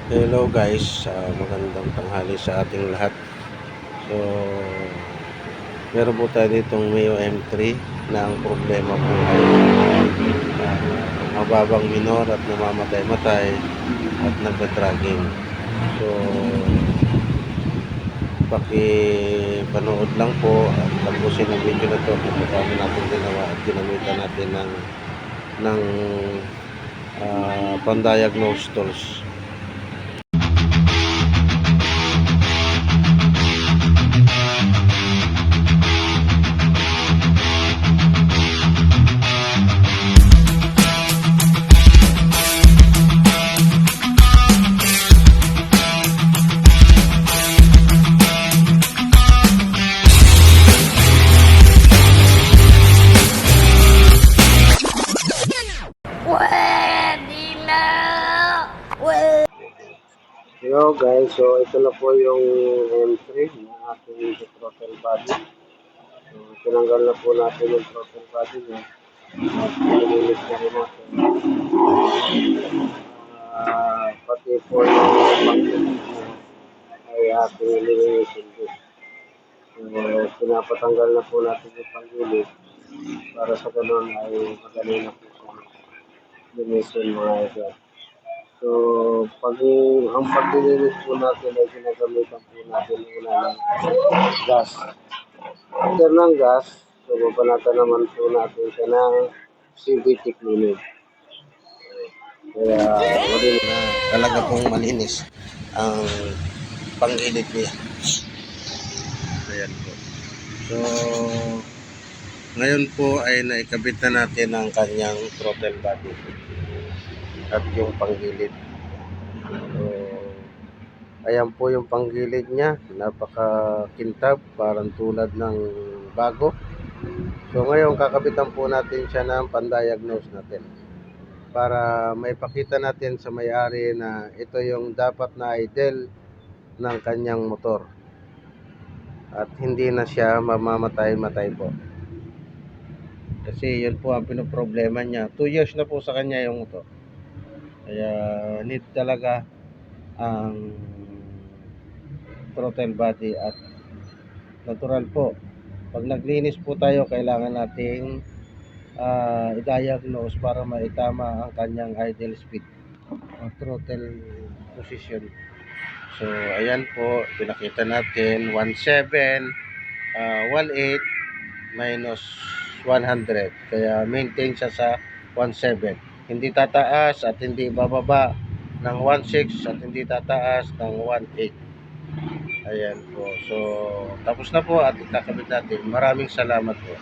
Hello guys, magandang tanghali sa ating lahat. So, meron po tayo ditong Mio M3 na ang problema po ay mababang minor at namamatay-matay at nagda-dragging. So, pakipanood lang po at tapusin ang video na to kung paano natin ginawa at ginamitan natin ng pan-diagnose tools. Hello guys, so ito na po yung M3 na ating throttle body. So tinanggal na po natin yung throttle body niya at nilinis na rin natin. Pati po yung pangkilig niya ay ating nilinisin din. So pinapatanggal na po natin yung pangkilig para sa ganun ay madali na po siya linisin mga idol. So, ang paglilinis po natin ay ginagamitan po natin una ng gas. After ng gas, so babanatan naman po natin siya ng CVT cleaning. Kaya, malinis na talaga pong malinis ang panggilid niya. Ayan po. So, ngayon po ay naikabit na natin ang kanyang throttle body at yung panggilid. So, ayan po yung panggilid niya, napakakintab, parang tulad ng bago. So ngayon kakabitan po natin siya ng pan-diagnose natin para maipakita natin sa may-ari na ito yung dapat na idle ng kanyang motor at hindi na siya mamamatay-matay po. Kasi yun po ang pinoproblema niya. 2 years na po sa kanya yung motor. Kaya need talaga ang throttle body at natural po. Pag naglinis po tayo, kailangan nating i-diagnose para maitama ang kanyang idle speed o throttle position. So ayan po, pinakita natin 17, 18 minus 100. Kaya maintain siya sa 17. Hindi tataas at hindi bababa ng 16 at hindi tataas ng 18. Ayan po. So tapos na po at ikakabit natin. Maraming salamat po.